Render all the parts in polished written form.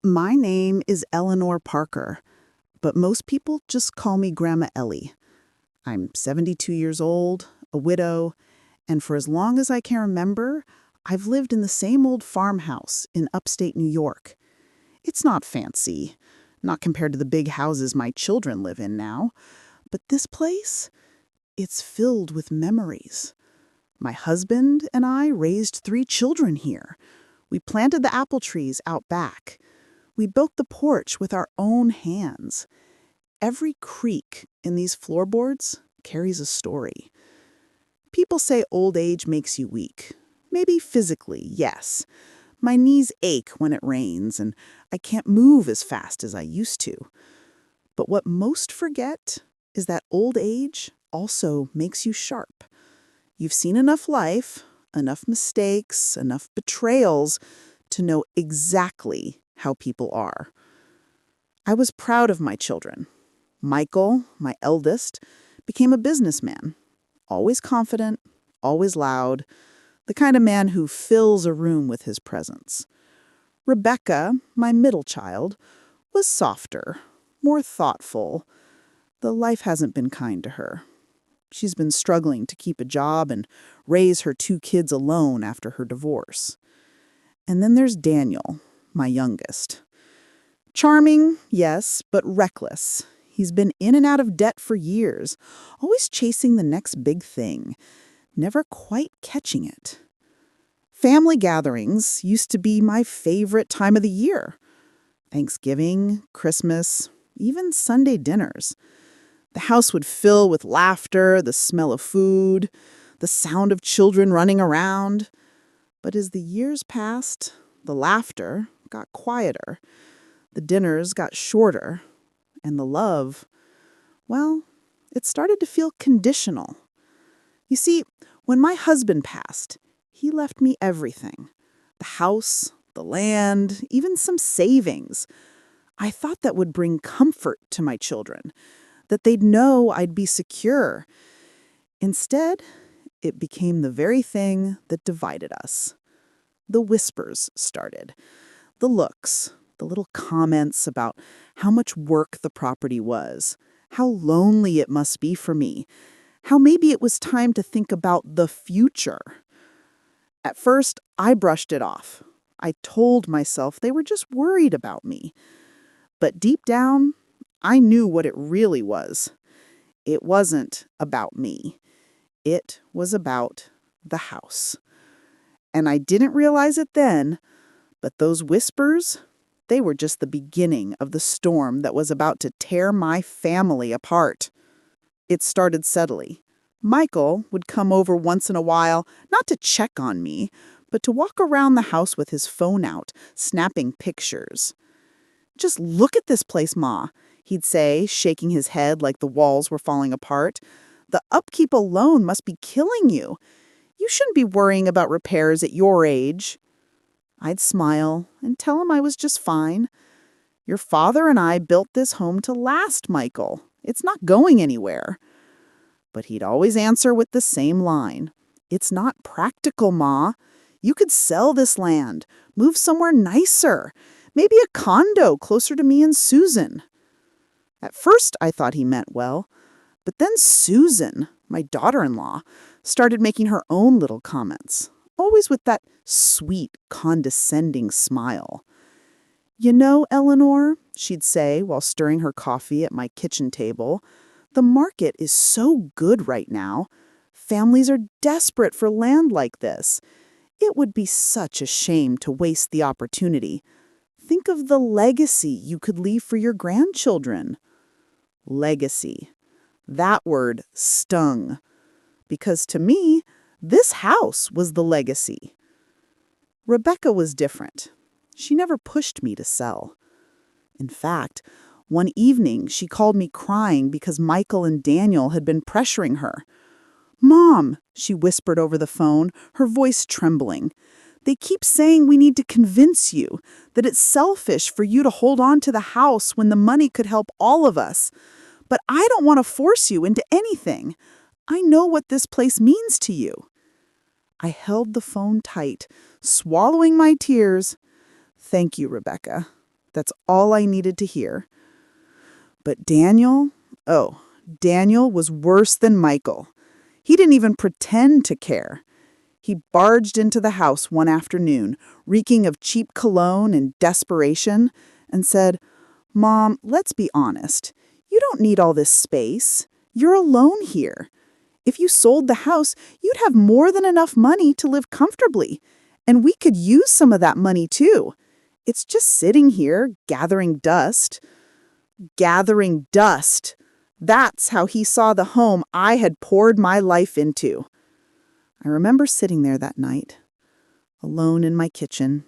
My name is Eleanor Parker, but most people just call me Grandma Ellie. I'm 72 years old, a widow, and for as long as I can remember, I've lived in the same old farmhouse in upstate New York. It's not fancy, not compared to the big houses my children live in now, but this place, it's filled with memories. My husband and I raised 3 children here. We planted the apple trees out back. We built the porch with our own hands. Every creak in these floorboards carries a story. People say old age makes you weak. Maybe physically, yes. My knees ache when it rains, and I can't move as fast as I used to. But what most forget is that old age also makes you sharp. You've seen enough life, enough mistakes, enough betrayals to know exactly how people are. I was proud of my children. Michael, my eldest, became a businessman. Always confident, always loud, the kind of man who fills a room with his presence. Rebecca, my middle child, was softer, more thoughtful. The life hasn't been kind to her. She's been struggling to keep a job and raise her 2 kids alone after her divorce. And then there's Daniel, my youngest. Charming, yes, but reckless. He's been in and out of debt for years, always chasing the next big thing, never quite catching it. Family gatherings used to be my favorite time of the year. Thanksgiving, Christmas, even Sunday dinners. The house would fill with laughter, the smell of food, the sound of children running around. But as the years passed, the laughter got quieter, the dinners got shorter, and the love, well, it started to feel conditional. You see, when my husband passed, he left me everything. The house, the land, even some savings. I thought that would bring comfort to my children, that they'd know I'd be secure. Instead, it became the very thing that divided us. The whispers started. The looks, the little comments about how much work the property was, how lonely it must be for me, how maybe it was time to think about the future. At first, I brushed it off. I told myself they were just worried about me. But deep down, I knew what it really was. It wasn't about me. It was about the house. And I didn't realize it then, but those whispers, they were just the beginning of the storm that was about to tear my family apart. It started subtly. Michael would come over once in a while, not to check on me, but to walk around the house with his phone out, snapping pictures. "Just look at this place, Ma," he'd say, shaking his head like the walls were falling apart. "The upkeep alone must be killing you. You shouldn't be worrying about repairs at your age." I'd smile and tell him I was just fine. "Your father and I built this home to last, Michael. It's not going anywhere." But he'd always answer with the same line. "It's not practical, Ma. You could sell this land, move somewhere nicer, maybe a condo closer to me and Susan." At first, I thought he meant well, but then Susan, my daughter-in-law, started making her own little comments, always with that sweet, condescending smile. "You know, Eleanor," she'd say while stirring her coffee at my kitchen table, "the market is so good right now. Families are desperate for land like this. It would be such a shame to waste the opportunity. Think of the legacy you could leave for your grandchildren." Legacy. That word stung. Because to me, this house was the legacy. Rebecca was different. She never pushed me to sell. In fact, one evening she called me crying because Michael and Daniel had been pressuring her. "Mom," she whispered over the phone, her voice trembling, "they keep saying we need to convince you, that it's selfish for you to hold on to the house when the money could help all of us. But I don't want to force you into anything. I know what this place means to you." I held the phone tight, swallowing my tears. "Thank you, Rebecca. That's all I needed to hear. But Daniel? Oh, Daniel was worse than Michael. He didn't even pretend to care. He barged into the house one afternoon, reeking of cheap cologne and desperation, and said, "Mom, let's be honest. You don't need all this space. You're alone here. If you sold the house, you'd have more than enough money to live comfortably. And we could use some of that money too. It's just sitting here, gathering dust." Gathering dust. That's how he saw the home I had poured my life into. I remember sitting there that night, alone in my kitchen,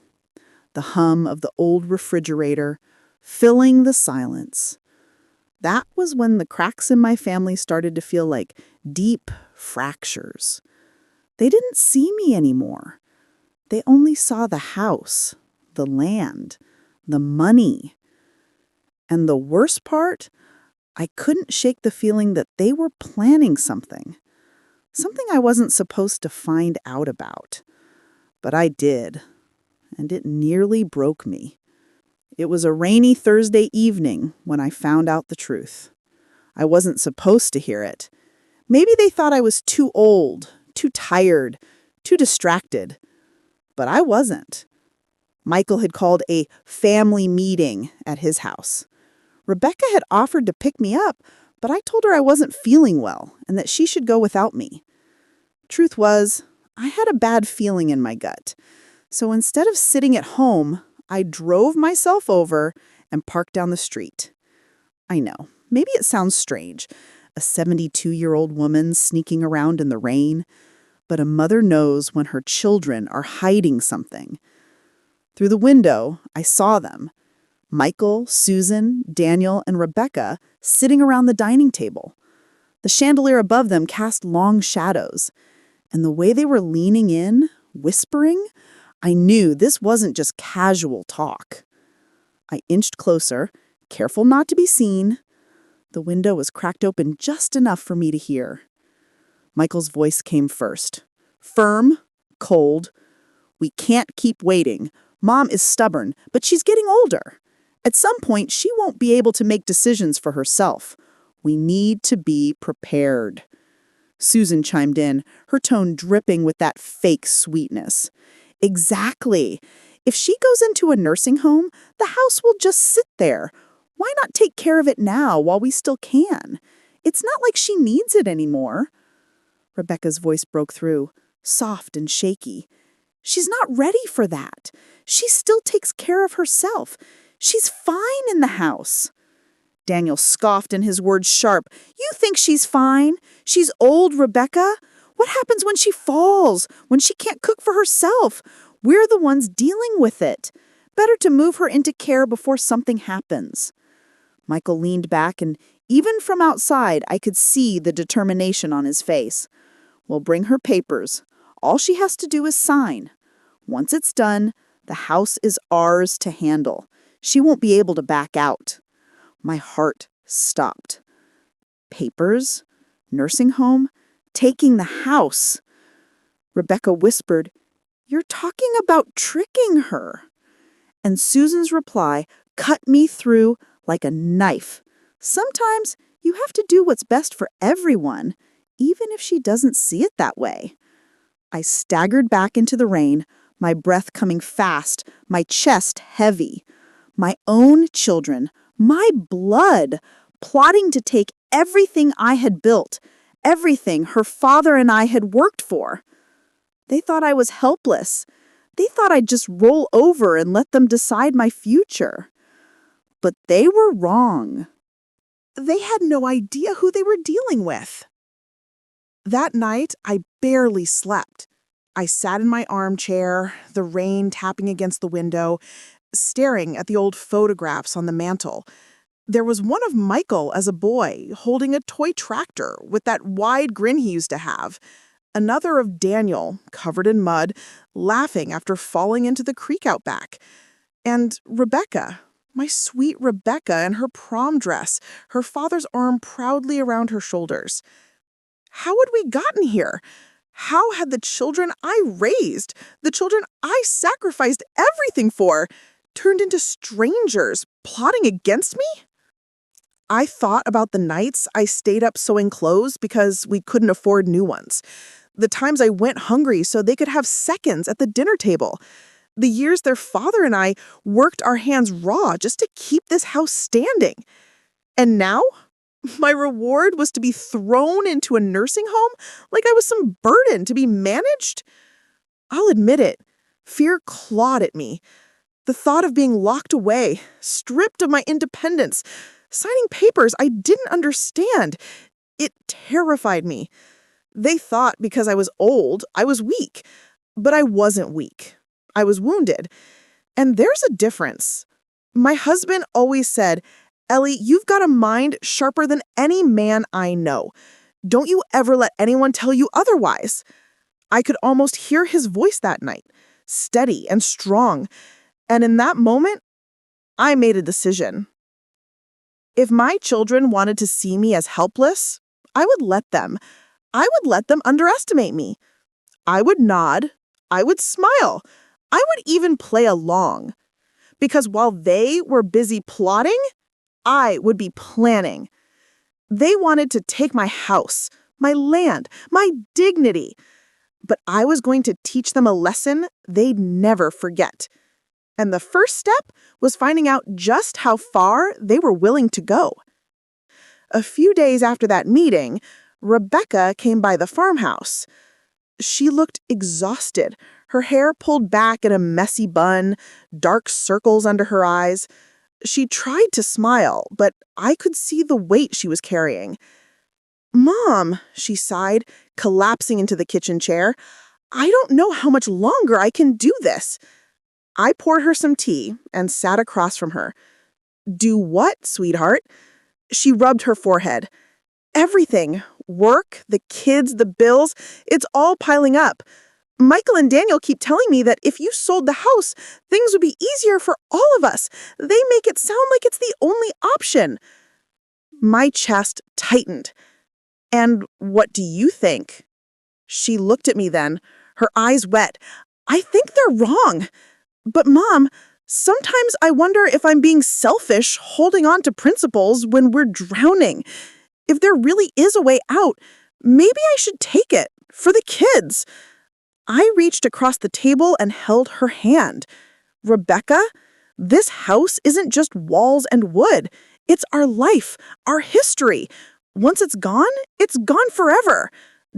the hum of the old refrigerator filling the silence. That was when the cracks in my family started to feel like deep fractures. They didn't see me anymore. They only saw the house, the land, the money. And the worst part, I couldn't shake the feeling that they were planning something. Something I wasn't supposed to find out about. But I did, and it nearly broke me. It was a rainy Thursday evening when I found out the truth. I wasn't supposed to hear it. Maybe they thought I was too old, too tired, too distracted. But I wasn't. Michael had called a family meeting at his house. Rebecca had offered to pick me up, but I told her I wasn't feeling well and that she should go without me. Truth was, I had a bad feeling in my gut. So instead of sitting at home, I drove myself over and parked down the street. I know, maybe it sounds strange, a 72-year-old woman sneaking around in the rain, but a mother knows when her children are hiding something. Through the window, I saw them. Michael, Susan, Daniel, and Rebecca sitting around the dining table. The chandelier above them cast long shadows, and the way they were leaning in, whispering, I knew this wasn't just casual talk. I inched closer, careful not to be seen. The window was cracked open just enough for me to hear. Michael's voice came first. Firm, cold. "We can't keep waiting. Mom is stubborn, but she's getting older. At some point, she won't be able to make decisions for herself. We need to be prepared." Susan chimed in, her tone dripping with that fake sweetness. "Exactly. If she goes into a nursing home, the house will just sit there. Why not take care of it now while we still can? It's not like she needs it anymore." Rebecca's voice broke through, soft and shaky. "She's not ready for that. She still takes care of herself. She's fine in the house." Daniel scoffed and his words sharp. "You think she's fine? She's old, Rebecca. What happens when she falls, when she can't cook for herself? We're the ones dealing with it. Better to move her into care before something happens." Michael leaned back, and even from outside, I could see the determination on his face. "Well, bring her papers. All she has to do is sign. Once it's done, the house is ours to handle. She won't be able to back out." My heart stopped. Papers? Nursing home? Taking the house? Rebecca whispered, "You're talking about tricking her." And Susan's reply cut me through like a knife. Sometimes you have to do what's best for everyone, even if she doesn't see it that way. I staggered back into the rain, my breath coming fast, my chest heavy. My own children, my blood, plotting to take everything I had built, everything her father and I had worked for. They thought I was helpless. They thought I'd just roll over and let them decide my future. But they were wrong. They had no idea who they were dealing with. That night, I barely slept. I sat in my armchair, the rain tapping against the window, staring at the old photographs on the mantel. There was one of Michael as a boy, holding a toy tractor with that wide grin he used to have. Another of Daniel, covered in mud, laughing after falling into the creek out back. And Rebecca, my sweet Rebecca in her prom dress, her father's arm proudly around her shoulders. How had we gotten here? How had the children I raised, the children I sacrificed everything for, turned into strangers plotting against me? I thought about the nights I stayed up sewing clothes because we couldn't afford new ones. The times I went hungry so they could have seconds at the dinner table. The years their father and I worked our hands raw just to keep this house standing. And now, my reward was to be thrown into a nursing home like I was some burden to be managed? I'll admit it, fear clawed at me. The thought of being locked away, stripped of my independence, signing papers I didn't understand, it terrified me. They thought because I was old, I was weak. But I wasn't weak. I was wounded. And there's a difference. My husband always said, "Ellie, you've got a mind sharper than any man I know. Don't you ever let anyone tell you otherwise." I could almost hear his voice that night, steady and strong. And in that moment, I made a decision. If my children wanted to see me as helpless, I would let them. I would let them underestimate me. I would nod. I would smile. I would even play along. Because while they were busy plotting, I would be planning. They wanted to take my house, my land, my dignity. But I was going to teach them a lesson they'd never forget. And the first step was finding out just how far they were willing to go. A few days after that meeting, Rebecca came by the farmhouse. She looked exhausted, her hair pulled back in a messy bun, dark circles under her eyes. She tried to smile, but I could see the weight she was carrying. "Mom," she sighed, collapsing into the kitchen chair, "I don't know how much longer I can do this." I poured her some tea and sat across from her. "Do what, sweetheart?" She rubbed her forehead. "Everything. Work, the kids, the bills. It's all piling up. Michael and Daniel keep telling me that if you sold the house, things would be easier for all of us. They make it sound like it's the only option." My chest tightened. "And what do you think?" She looked at me then, her eyes wet. "I think they're wrong. But Mom, sometimes I wonder if I'm being selfish holding on to principles when we're drowning. If there really is a way out, maybe I should take it, for the kids." I reached across the table and held her hand. "Rebecca, this house isn't just walls and wood. It's our life, our history. Once it's gone forever.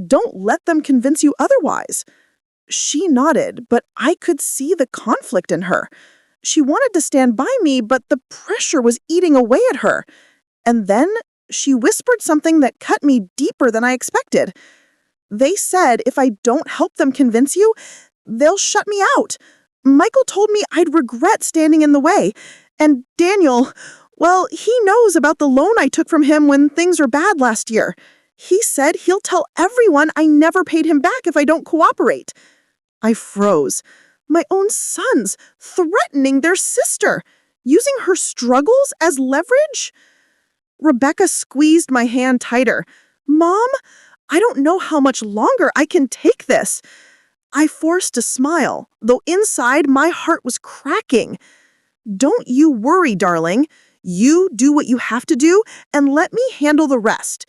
Don't let them convince you otherwise." She nodded, but I could see the conflict in her. She wanted to stand by me, but the pressure was eating away at her. And then she whispered something that cut me deeper than I expected. "They said if I don't help them convince you, they'll shut me out. Michael told me I'd regret standing in the way. And Daniel, well, he knows about the loan I took from him when things were bad last year. He said he'll tell everyone I never paid him back if I don't cooperate." I froze. My own sons, threatening their sister, using her struggles as leverage? Rebecca squeezed my hand tighter. "Mom, I don't know how much longer I can take this." I forced a smile, though inside my heart was cracking. "Don't you worry, darling. You do what you have to do, and let me handle the rest."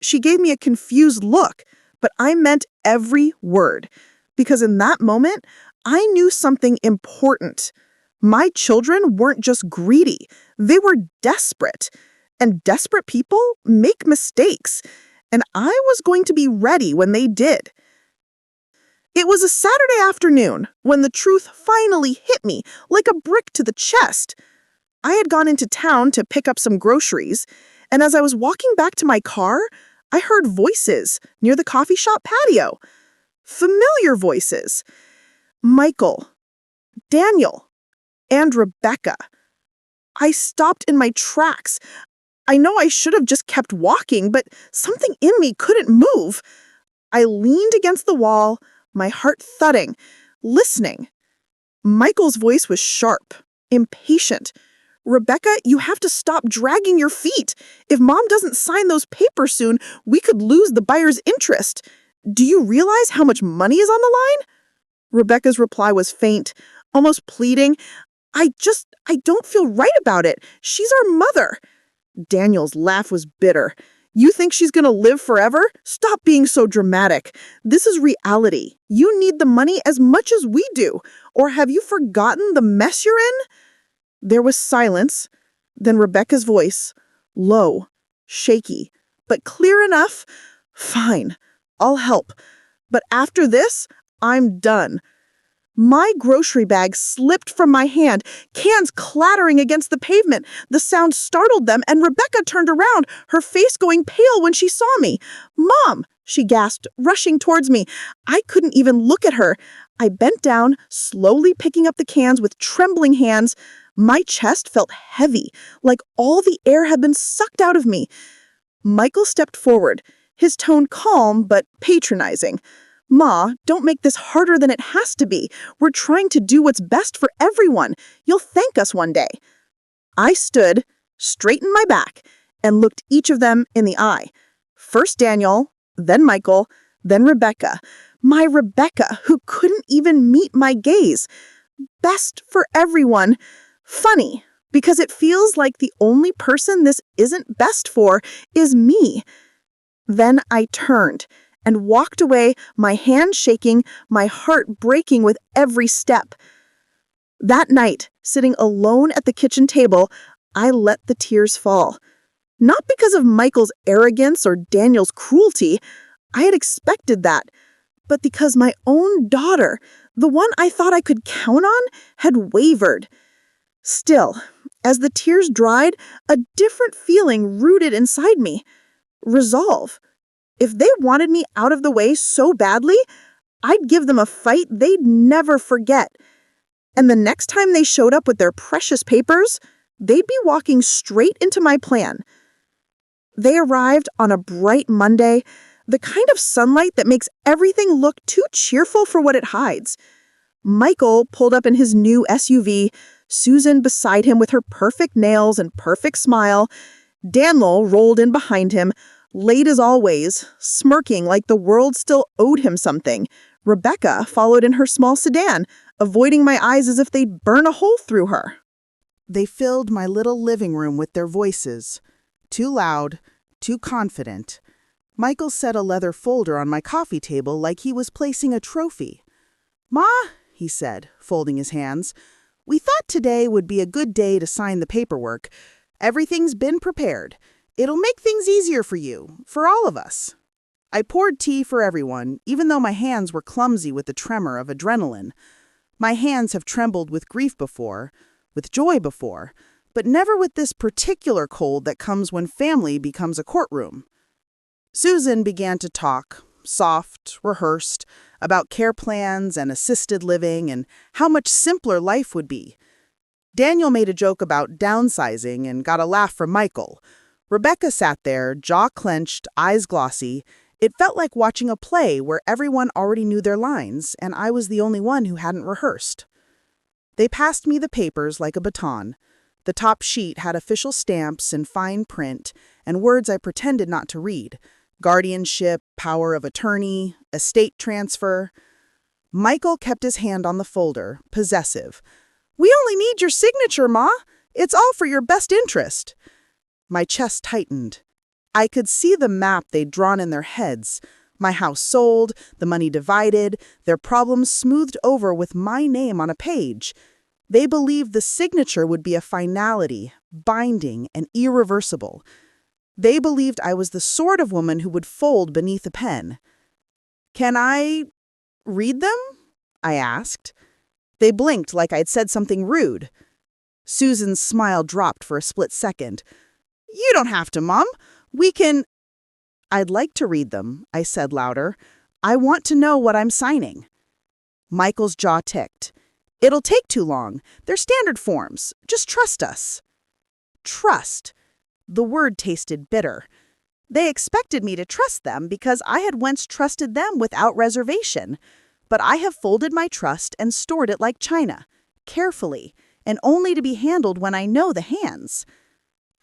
She gave me a confused look, but I meant every word. Because in that moment, I knew something important. My children weren't just greedy. They were desperate. And desperate people make mistakes. And I was going to be ready when they did. It was a Saturday afternoon when the truth finally hit me like a brick to the chest. I had gone into town to pick up some groceries, and as I was walking back to my car, I heard voices near the coffee shop patio. Familiar voices. Michael, Daniel, and Rebecca. I stopped in my tracks. I know I should have just kept walking, but something in me couldn't move. I leaned against the wall, my heart thudding, listening. Michael's voice was sharp, impatient. "Rebecca, you have to stop dragging your feet. If Mom doesn't sign those papers soon, we could lose the buyer's interest. Do you realize how much money is on the line?" Rebecca's reply was faint, almost pleading. I don't feel right about it. She's our mother." Daniel's laugh was bitter. "You think she's going to live forever? Stop being so dramatic. This is reality. You need the money as much as we do. Or have you forgotten the mess you're in?" There was silence. Then Rebecca's voice, low, shaky, but clear enough. "Fine, I'll help. But after this, I'm done." My grocery bag slipped from my hand, cans clattering against the pavement. The sound startled them, and Rebecca turned around, her face going pale when she saw me. "Mom!" she gasped, rushing towards me. I couldn't even look at her. I bent down, slowly picking up the cans with trembling hands. My chest felt heavy, like all the air had been sucked out of me. Michael stepped forward, his tone calm but patronizing. "Ma, don't make this harder than it has to be. We're trying to do what's best for everyone. You'll thank us one day." I stood, straightened my back, and looked each of them in the eye. First Daniel, then Michael, then Rebecca. My Rebecca, who couldn't even meet my gaze. Best for everyone. Funny, because it feels like the only person this isn't best for is me. Then I turned and walked away, my hand shaking, my heart breaking with every step. That night, sitting alone at the kitchen table, I let the tears fall. Not because of Michael's arrogance or Daniel's cruelty, I had expected that, but because my own daughter, the one I thought I could count on, had wavered. Still, as the tears dried, a different feeling rooted inside me. Resolve. If they wanted me out of the way so badly, I'd give them a fight they'd never forget. And the next time they showed up with their precious papers, they'd be walking straight into my plan. They arrived on a bright Monday, the kind of sunlight that makes everything look too cheerful for what it hides. Michael pulled up in his new SUV, Susan beside him with her perfect nails and perfect smile. Daniel rolled in behind him, late as always, smirking like the world still owed him something. Rebecca followed in her small sedan, avoiding my eyes as if they'd burn a hole through her. They filled my little living room with their voices. Too loud, too confident. Michael set a leather folder on my coffee table like he was placing a trophy. "Ma," he said, folding his hands, "we thought today would be a good day to sign the paperwork. Everything's been prepared. It'll make things easier for you, for all of us." I poured tea for everyone, even though my hands were clumsy with the tremor of adrenaline. My hands have trembled with grief before, with joy before, but never with this particular cold that comes when family becomes a courtroom. Susan began to talk, soft, rehearsed, about care plans and assisted living and how much simpler life would be. Daniel made a joke about downsizing and got a laugh from Michael. Rebecca sat there, jaw clenched, eyes glossy. It felt like watching a play where everyone already knew their lines, and I was the only one who hadn't rehearsed. They passed me the papers like a baton. The top sheet had official stamps in fine print and words I pretended not to read. Guardianship, power of attorney, estate transfer. Michael kept his hand on the folder, possessive. "We only need your signature, Ma. It's all for your best interest." My chest tightened. I could see the map they'd drawn in their heads. My house sold, the money divided, their problems smoothed over with my name on a page. They believed the signature would be a finality, binding and irreversible. They believed I was the sort of woman who would fold beneath a pen. "Can I read them?" I asked. They blinked like I'd said something rude. Susan's smile dropped for a split second. "You don't have to, Mom. We can—" "I'd like to read them," I said louder. "I want to know what I'm signing." Michael's jaw ticked. "It'll take too long. They're standard forms. Just trust us." Trust. The word tasted bitter. They expected me to trust them because I had once trusted them without reservation. But I have folded my trust and stored it like china, carefully, and only to be handled when I know the hands.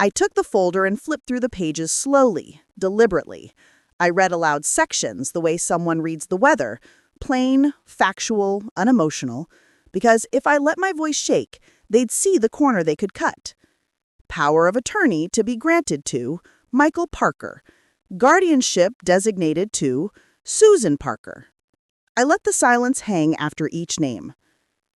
I took the folder and flipped through the pages slowly, deliberately. I read aloud sections the way someone reads the weather, plain, factual, unemotional, because if I let my voice shake, they'd see the corner they could cut. Power of attorney to be granted to Michael Parker. Guardianship designated to Susan Parker. I let the silence hang after each name.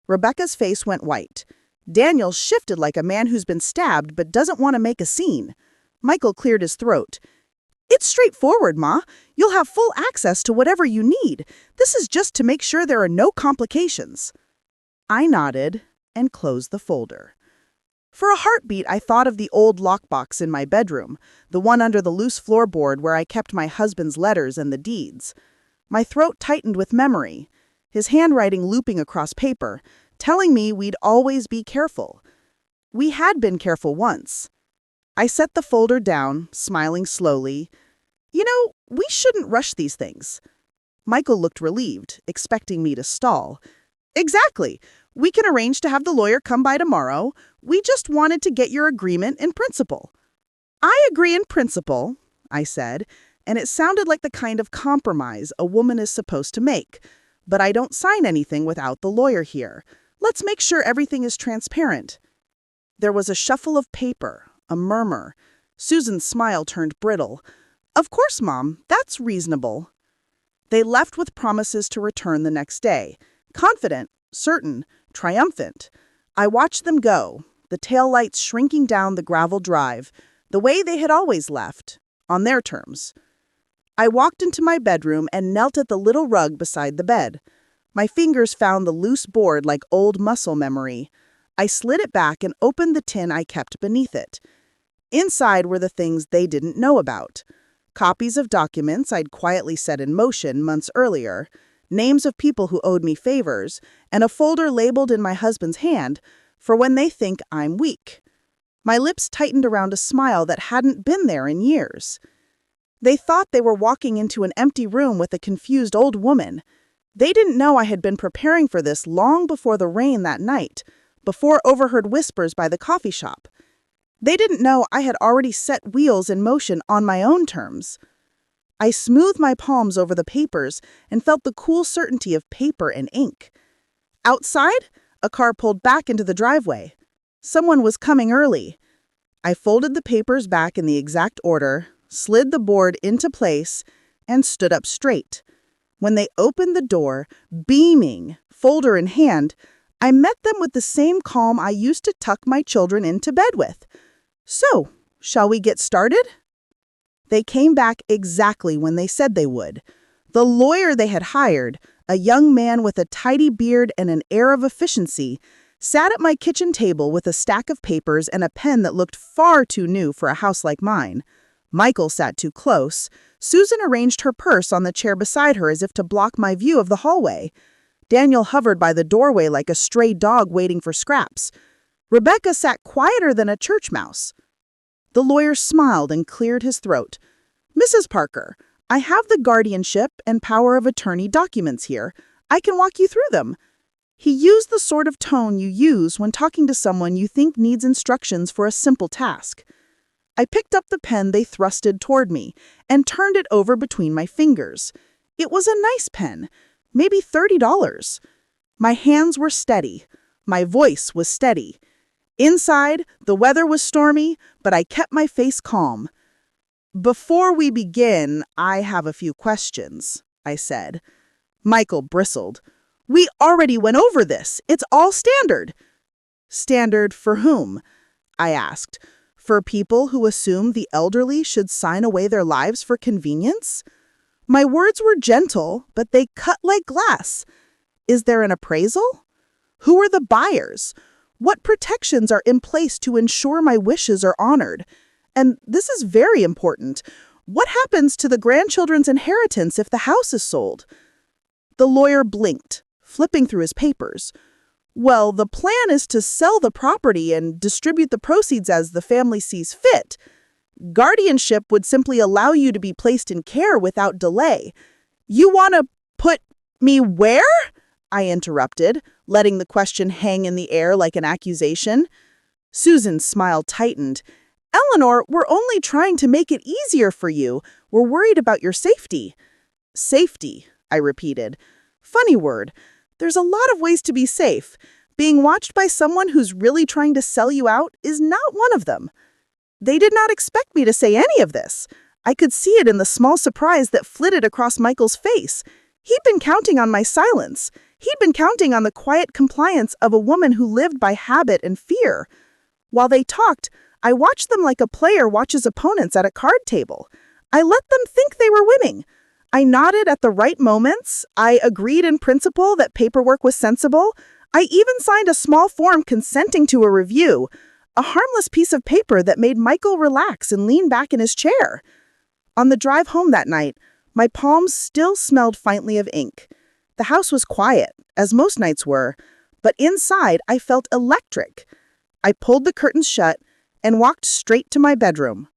Rebecca's face went white. Daniel shifted like a man who's been stabbed but doesn't want to make a scene. Michael cleared his throat. It's straightforward, Ma. You'll have full access to whatever you need. This is just to make sure there are no complications. I nodded and closed the folder. For a heartbeat, I thought of the old lockbox in my bedroom, the one under the loose floorboard where I kept my husband's letters and the deeds. My throat tightened with memory, his handwriting looping across paper, telling me we'd always be careful. We had been careful once. I set the folder down, smiling slowly. You know, we shouldn't rush these things. Michael looked relieved, expecting me to stall. Exactly. We can arrange to have the lawyer come by tomorrow. We just wanted to get your agreement in principle. I agree in principle, I said, and it sounded like the kind of compromise a woman is supposed to make. But I don't sign anything without the lawyer here. Let's make sure everything is transparent. There was a shuffle of paper, a murmur. Susan's smile turned brittle. Of course, Mom, that's reasonable. They left with promises to return the next day, confident, certain, triumphant. I watched them go, the taillights shrinking down the gravel drive, the way they had always left, on their terms. I walked into my bedroom and knelt at the little rug beside the bed. My fingers found the loose board like old muscle memory. I slid it back and opened the tin I kept beneath it. Inside were the things they didn't know about. Copies of documents I'd quietly set in motion months earlier, names of people who owed me favors, and a folder labeled in my husband's hand for when they think I'm weak. My lips tightened around a smile that hadn't been there in years. They thought they were walking into an empty room with a confused old woman. They didn't know I had been preparing for this long before the rain that night, before overheard whispers by the coffee shop. They didn't know I had already set wheels in motion on my own terms. I smoothed my palms over the papers and felt the cool certainty of paper and ink. Outside, a car pulled back into the driveway. Someone was coming early. I folded the papers back in the exact order, slid the board into place, and stood up straight. When they opened the door, beaming, folder in hand, I met them with the same calm I used to tuck my children into bed with. So, shall we get started? They came back exactly when they said they would. The lawyer they had hired, a young man with a tidy beard and an air of efficiency, sat at my kitchen table with a stack of papers and a pen that looked far too new for a house like mine. Michael sat too close. Susan arranged her purse on the chair beside her as if to block my view of the hallway. Daniel hovered by the doorway like a stray dog waiting for scraps. Rebecca sat quieter than a church mouse. The lawyer smiled and cleared his throat. Mrs. Parker, I have the guardianship and power of attorney documents here. I can walk you through them. He used the sort of tone you use when talking to someone you think needs instructions for a simple task. I picked up the pen they thrusted toward me and turned it over between my fingers. It was a nice pen, maybe $30. My hands were steady. My voice was steady. Inside, the weather was stormy, but I kept my face calm. Before we begin, I have a few questions, I said. Michael bristled. We already went over this. It's all standard. Standard for whom? I asked. For people who assume the elderly should sign away their lives for convenience? My words were gentle, but they cut like glass. Is there an appraisal? Who are the buyers? What protections are in place to ensure my wishes are honored? And this is very important. What happens to the grandchildren's inheritance if the house is sold? The lawyer blinked, flipping through his papers. Well, the plan is to sell the property and distribute the proceeds as the family sees fit. Guardianship would simply allow you to be placed in care without delay. You want to put me where? I interrupted, letting the question hang in the air like an accusation. Susan's smile tightened. Eleanor, we're only trying to make it easier for you. We're worried about your safety. Safety, I repeated. Funny word. There's a lot of ways to be safe. Being watched by someone who's really trying to sell you out is not one of them. They did not expect me to say any of this. I could see it in the small surprise that flitted across Michael's face. He'd been counting on my silence. He'd been counting on the quiet compliance of a woman who lived by habit and fear. While they talked, I watched them like a player watches opponents at a card table. I let them think they were winning. I nodded at the right moments. I agreed in principle that paperwork was sensible. I even signed a small form consenting to a review, a harmless piece of paper that made Michael relax and lean back in his chair. On the drive home that night, my palms still smelled faintly of ink. The house was quiet, as most nights were, but inside I felt electric. I pulled the curtains shut and walked straight to my bedroom.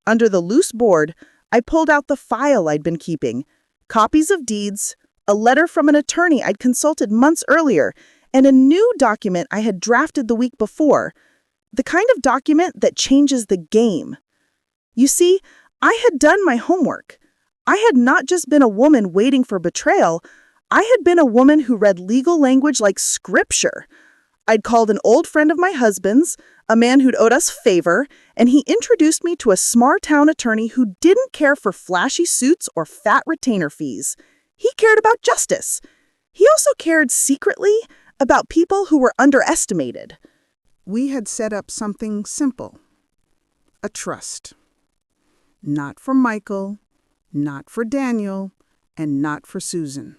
Under the loose board, I pulled out the file I'd been keeping, copies of deeds, a letter from an attorney I'd consulted months earlier, and a new document I had drafted the week before, the kind of document that changes the game. You see, I had done my homework. I had not just been a woman waiting for betrayal, I had been a woman who read legal language like scripture. I'd called an old friend of my husband's, a man who'd owed us favor, and he introduced me to a small-town attorney who didn't care for flashy suits or fat retainer fees. He cared about justice. He also cared secretly about people who were underestimated. We had set up something simple. A trust. Not for Michael, not for Daniel, and not for Susan.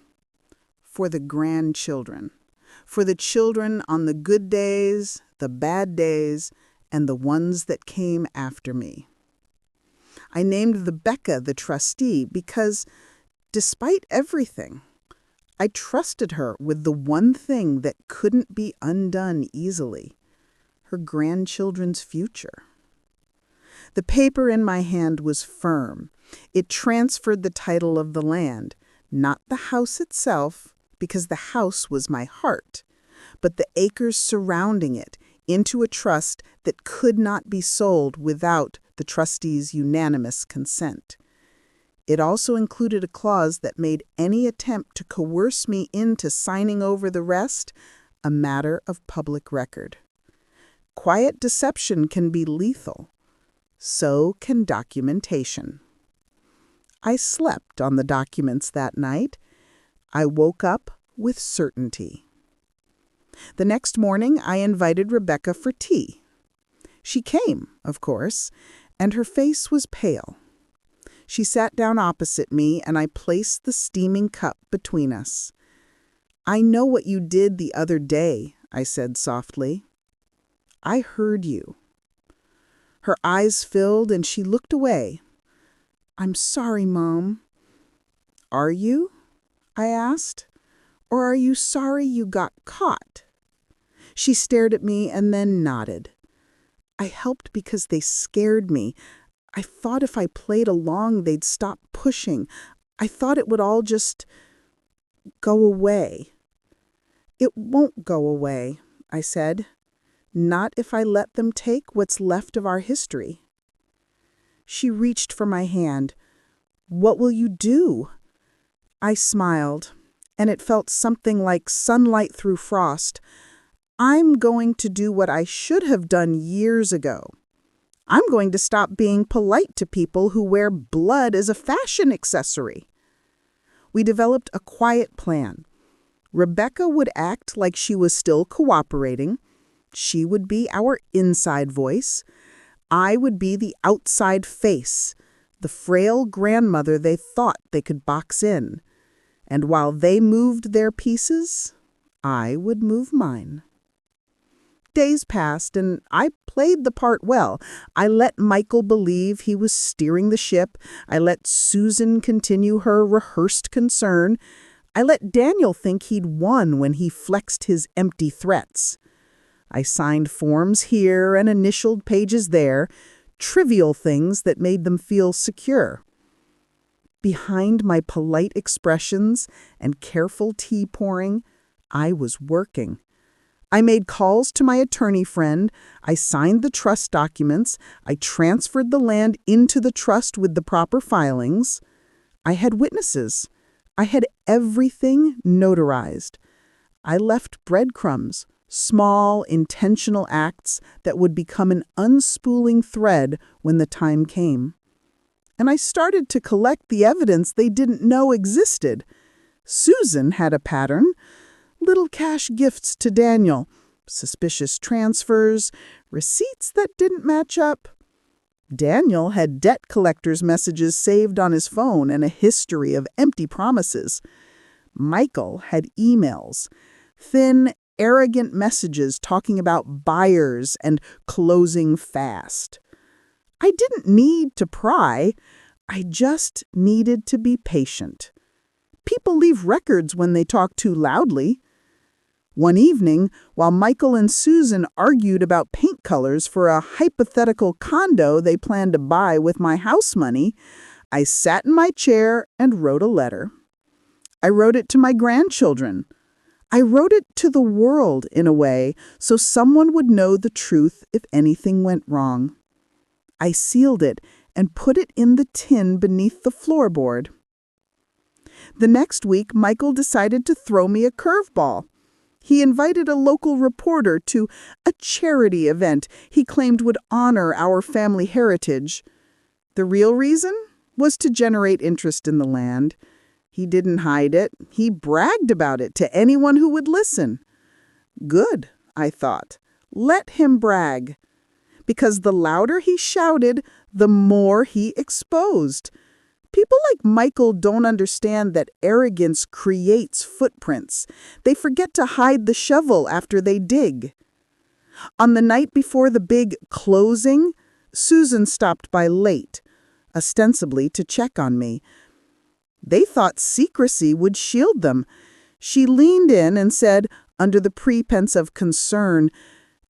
For the grandchildren. For the children on the good days, the bad days, and the ones that came after me. I named Rebecca the trustee because, despite everything, I trusted her with the one thing that couldn't be undone easily, her grandchildren's future. The paper in my hand was firm. It transferred the title of the land, not the house itself, because the house was my heart, but the acres surrounding it, into a trust that could not be sold without the trustees' unanimous consent. It also included a clause that made any attempt to coerce me into signing over the rest a matter of public record. Quiet deception can be lethal. So can documentation. I slept on the documents that night. I woke up with certainty. The next morning, I invited Rebecca for tea. She came, of course, and her face was pale. She sat down opposite me, and I placed the steaming cup between us. "I know what you did the other day," I said softly. "I heard you." Her eyes filled, and she looked away. "I'm sorry, Mom." "Are you?" I asked. "Or are you sorry you got caught?" She stared at me and then nodded. "I helped because they scared me. I thought if I played along, they'd stop pushing. I thought it would all just go away." "It won't go away," I said. "Not if I let them take what's left of our history." She reached for my hand. "What will you do?" I smiled, and it felt something like sunlight through frost. "I'm going to do what I should have done years ago. I'm going to stop being polite to people who wear blood as a fashion accessory." We developed a quiet plan. Rebecca would act like she was still cooperating. She would be our inside voice. I would be the outside face, the frail grandmother they thought they could box in. And while they moved their pieces, I would move mine. Days passed, and I played the part well. I let Michael believe he was steering the ship. I let Susan continue her rehearsed concern. I let Daniel think he'd won when he flexed his empty threats. I signed forms here and initialed pages there, trivial things that made them feel secure. Behind my polite expressions and careful tea pouring, I was working. I made calls to my attorney friend. I signed the trust documents. I transferred the land into the trust with the proper filings. I had witnesses. I had everything notarized. I left breadcrumbs Small, intentional acts that would become an unspooling thread when the time came. And I started to collect the evidence they didn't know existed. Susan had a pattern: little cash gifts to Daniel, suspicious transfers, receipts that didn't match up. Daniel had debt collectors' messages saved on his phone and a history of empty promises. Michael had emails, thin, arrogant messages talking about buyers and closing fast. I didn't need to pry. I just needed to be patient. People leave records when they talk too loudly. One evening, while Michael and Susan argued about paint colors for a hypothetical condo they planned to buy with my house money, I sat in my chair and wrote a letter. I wrote it to my grandchildren. I wrote it to the world, in a way, so someone would know the truth if anything went wrong. I sealed it and put it in the tin beneath the floorboard. The next week, Michael decided to throw me a curveball. He invited a local reporter to a charity event he claimed would honor our family heritage. The real reason was to generate interest in the land. He didn't hide it. He bragged about it to anyone who would listen. Good, I thought. Let him brag. Because the louder he shouted, the more he exposed. People like Michael don't understand that arrogance creates footprints. They forget to hide the shovel after they dig. On the night before the big closing, Susan stopped by late, ostensibly to check on me. They thought secrecy would shield them. She leaned in and said, under the pretense of concern,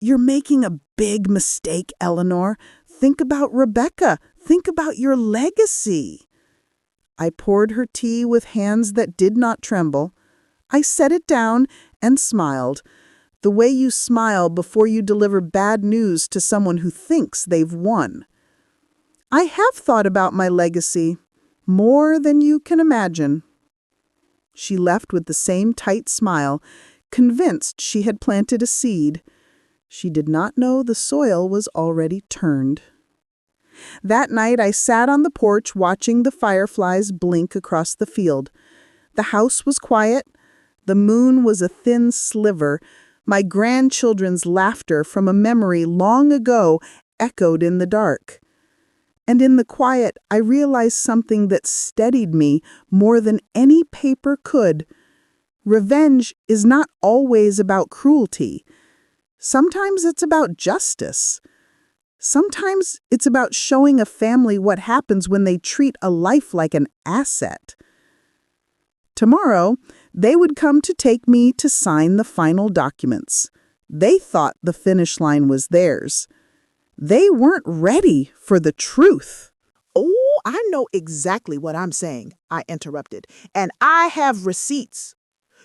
"You're making a big mistake, Eleanor. Think about Rebecca. Think about your legacy." I poured her tea with hands that did not tremble. I set it down and smiled, the way you smile before you deliver bad news to someone who thinks they've won. I have thought about my legacy, more than you can imagine. She left with the same tight smile, convinced she had planted a seed. She did not know the soil was already turned. That night I sat on the porch watching the fireflies blink across the field. The house was quiet. The moon was a thin sliver. My grandchildren's laughter from a memory long ago echoed in the dark. And in the quiet, I realized something that steadied me more than any paper could. Revenge is not always about cruelty. Sometimes it's about justice. Sometimes it's about showing a family what happens when they treat a life like an asset. Tomorrow, they would come to take me to sign the final documents. They thought the finish line was theirs. They weren't ready for the truth. "Oh, I know exactly what I'm saying," I interrupted. "And I have receipts.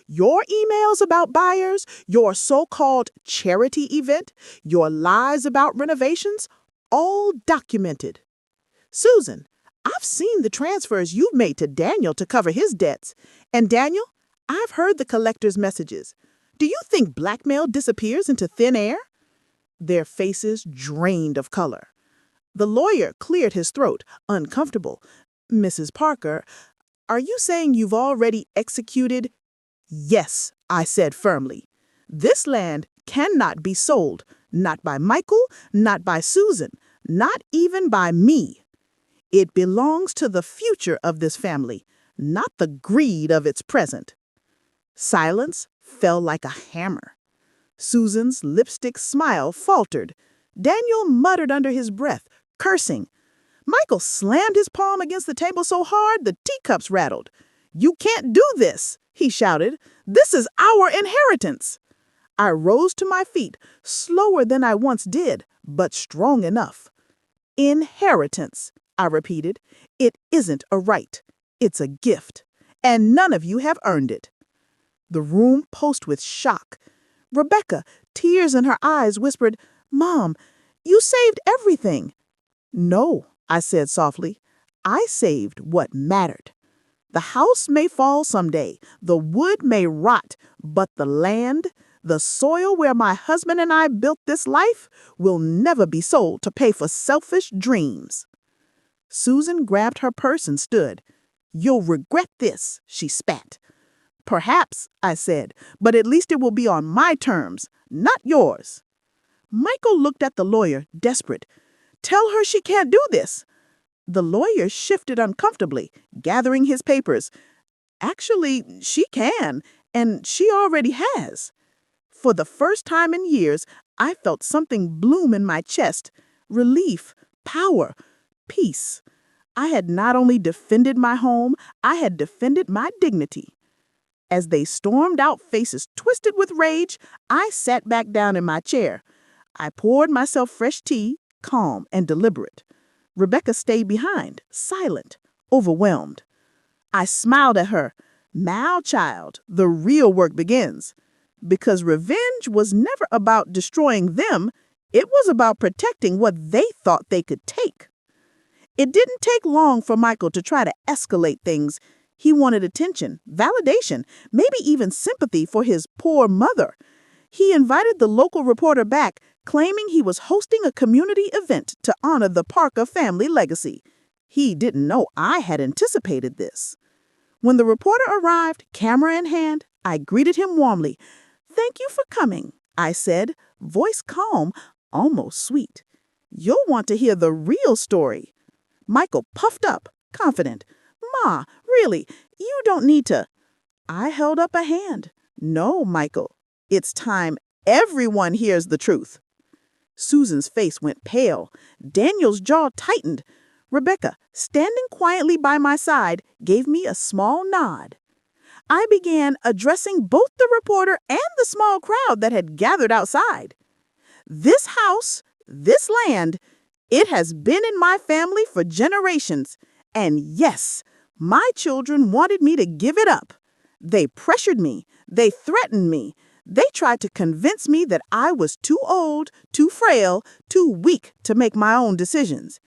Your emails about buyers, your so-called charity event, your lies about renovations, all documented. Susan, I've seen the transfers you've made to Daniel to cover his debts. And Daniel, I've heard the collector's messages. Do you think blackmail disappears into thin air?" Their faces drained of color. The lawyer cleared his throat, uncomfortable. "Mrs. Parker, are you saying you've already executed—" "Yes," I said firmly. "This land cannot be sold, not by Michael, not by Susan, not even by me. It belongs to the future of this family, not the greed of its present." Silence fell like a hammer. Susan's lipstick smile faltered. Daniel muttered under his breath, cursing. Michael slammed his palm against the table so hard the teacups rattled. "You can't do this," he shouted. "This is our inheritance." I rose to my feet, slower than I once did, but strong enough. "Inheritance," I repeated. "It isn't a right. It's a gift. And none of you have earned it." The room pulsed with shock. Rebecca, tears in her eyes, whispered, "Mom, you saved everything." "No," I said softly. "I saved what mattered. The house may fall someday, the wood may rot, but the land, The soil where my husband and I built this life will never be sold to pay for selfish dreams." Susan grabbed her purse and stood. "You'll regret this," she spat. "Perhaps," I said, "but at least it will be on my terms, not yours." Michael looked at the lawyer, desperate. "Tell her she can't do this." The lawyer shifted uncomfortably, gathering his papers. "Actually, she can, and she already has." For the first time in years, I felt something bloom in my chest. Relief, power, peace. I had not only defended my home, I had defended my dignity. As they stormed out, faces twisted with rage, I sat back down in my chair. I poured myself fresh tea, calm and deliberate. Rebecca stayed behind, silent, overwhelmed. I smiled at her. "Now, child, the real work begins." Because revenge was never about destroying them, it was about protecting what they thought they could take. It didn't take long for Michael to try to escalate things. He wanted attention, validation, maybe even sympathy for his poor mother. He invited the local reporter back, claiming he was hosting a community event to honor the Parker family legacy. He didn't know I had anticipated this. When the reporter arrived, camera in hand, I greeted him warmly. "Thank you for coming," I said, voice calm, almost sweet. "You'll want to hear the real story." Michael puffed up, confident. "Ma, really, you don't need to." I held up a hand. "No, Michael, it's time everyone hears the truth." Susan's face went pale. Daniel's jaw tightened. Rebecca, standing quietly by my side, gave me a small nod. I began addressing both the reporter and the small crowd that had gathered outside. "This house, this land, it has been in my family for generations. And yes, my children wanted me to give it up. They pressured me. They threatened me. They tried to convince me that I was too old, too frail, too weak to make my own decisions.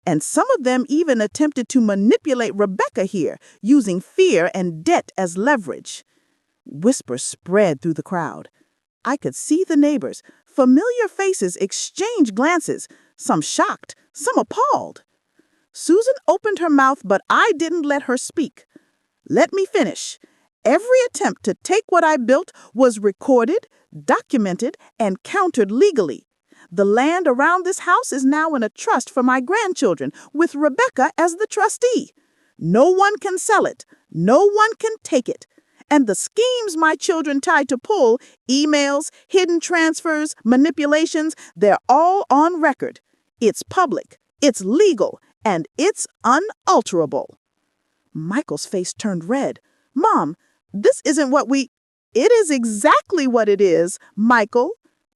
And some of them even attempted to manipulate Rebecca here, using fear and debt as leverage." Whispers spread through the crowd. I could see the neighbors. Familiar faces exchanged glances, some shocked, some appalled. Susan opened her mouth, but I didn't let her speak. "Let me finish. Every attempt to take what I built was recorded, documented, and countered legally. The land around this house is now in a trust for my grandchildren, with Rebecca as the trustee. No one can sell it. No one can take it. And the schemes my children tried to pull, emails, hidden transfers, manipulations, they're all on record. It's public, it's legal, and it's unalterable." Michael's face turned red. "Mom, this isn't what we—" "It is exactly what it is, Michael.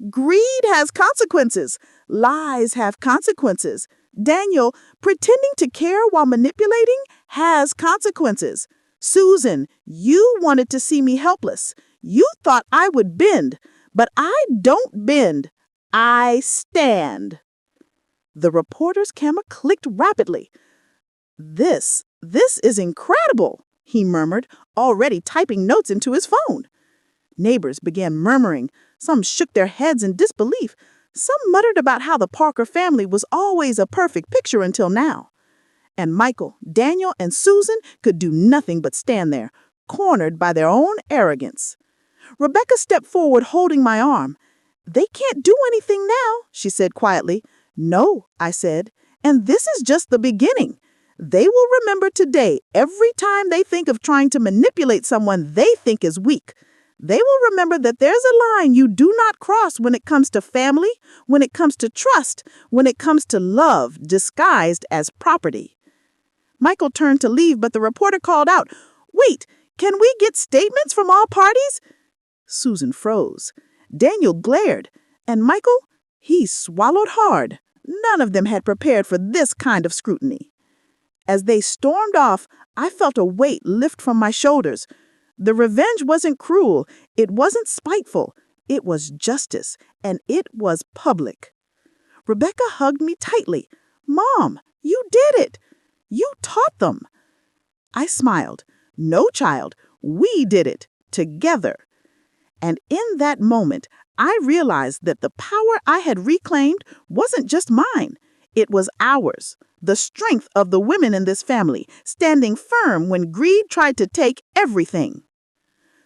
Greed has consequences. Lies have consequences. Daniel, pretending to care while manipulating has consequences. Susan, you wanted to see me helpless. You thought I would bend, but I don't bend. I stand." The reporter's camera clicked rapidly. This is incredible," he murmured, already typing notes into his phone. Neighbors began murmuring. Some shook their heads in disbelief. Some muttered about how the Parker family was always a perfect picture until now. And Michael, Daniel, and Susan could do nothing but stand there, cornered by their own arrogance. Rebecca stepped forward, holding my arm. "They can't do anything now," she said quietly. "No," I said, "and this is just the beginning. They will remember today every time they think of trying to manipulate someone they think is weak. They will remember that there's a line you do not cross when it comes to family, when it comes to trust, when it comes to love disguised as property." Michael turned to leave, but the reporter called out, "Wait, can we get statements from all parties?" Susan froze. Daniel glared, and Michael, he swallowed hard. None of them had prepared for this kind of scrutiny. As they stormed off, I felt a weight lift from my shoulders. The revenge wasn't cruel, it wasn't spiteful, it was justice, and it was public. Rebecca hugged me tightly. "Mom, you did it. You taught them." I smiled. "No, child, we did it, together." And in that moment, I realized that the power I had reclaimed wasn't just mine, it was ours. The strength of the women in this family, standing firm when greed tried to take everything.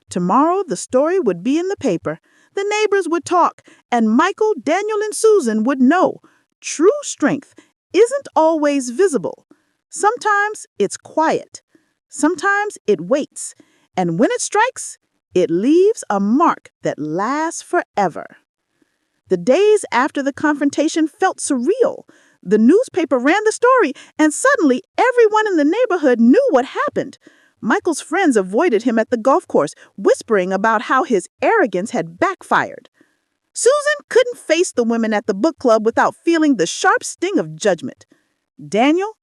Tomorrow, the story would be in the paper. The neighbors would talk, and Michael, Daniel, and Susan would know true strength isn't always visible. Sometimes it's quiet. Sometimes it waits. And when it strikes, it leaves a mark that lasts forever. The days after the confrontation felt surreal. The newspaper ran the story, and suddenly everyone in the neighborhood knew what happened. Michael's friends avoided him at the golf course, whispering about how his arrogance had backfired. Susan couldn't face the women at the book club without feeling the sharp sting of judgment. Daniel,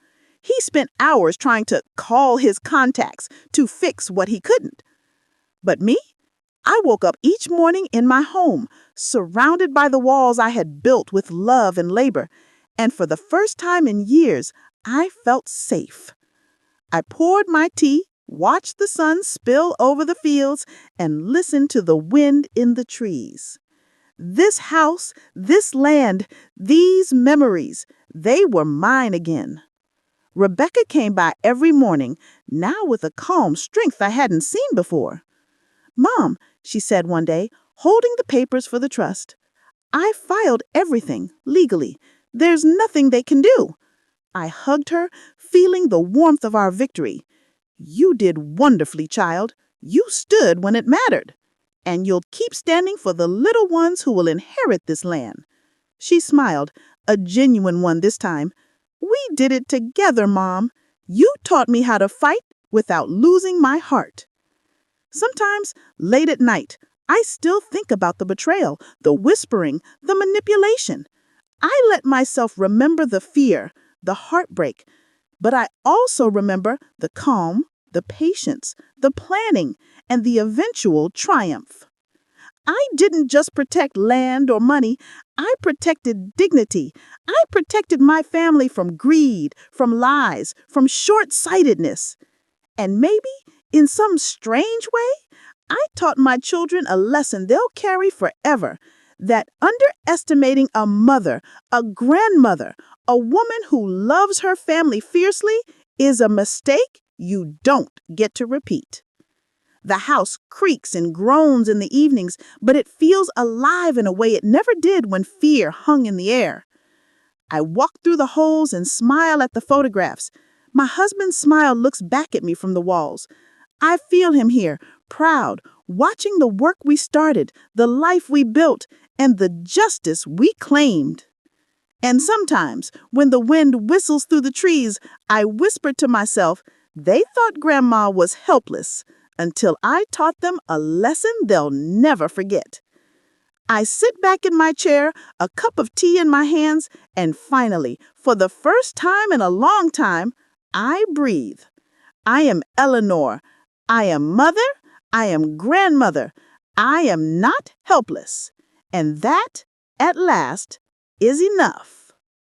he spent hours trying to call his contacts to fix what he couldn't. But me? I woke up each morning in my home, surrounded by the walls I had built with love and labor, and for the first time in years, I felt safe. I poured my tea, watched the sun spill over the fields, and listened to the wind in the trees. This house, this land, these memories, they were mine again. Rebecca came by every morning, now with a calm strength I hadn't seen before. "Mom," she said one day, holding the papers for the trust, "I filed everything legally. There's nothing they can do." I hugged her, feeling the warmth of our victory. "You did wonderfully, child. You stood when it mattered. And you'll keep standing for the little ones who will inherit this land." She smiled, a genuine one this time. "We did it together, Mom. You taught me how to fight without losing my heart." Sometimes, late at night, I still think about the betrayal, the whispering, the manipulation. I let myself remember the fear, the heartbreak, but I also remember the calm, the patience, the planning, and the eventual triumph. I didn't just protect land or money, I protected dignity. I protected my family from greed, from lies, from short-sightedness. And maybe, in some strange way, I taught my children a lesson they'll carry forever, that underestimating a mother, a grandmother, a woman who loves her family fiercely is a mistake you don't get to repeat. The house creaks and groans in the evenings, but it feels alive in a way it never did when fear hung in the air. I walk through the holes and smile at the photographs. My husband's smile looks back at me from the walls. I feel him here, proud, watching the work we started, the life we built, and the justice we claimed. And sometimes, when the wind whistles through the trees, I whisper to myself, they thought Grandma was helpless, until I taught them a lesson they'll never forget. I sit back in my chair, a cup of tea in my hands, and finally, for the first time in a long time, I breathe. I am Eleanor. I am mother. I am grandmother. I am not helpless. And that, at last, is enough.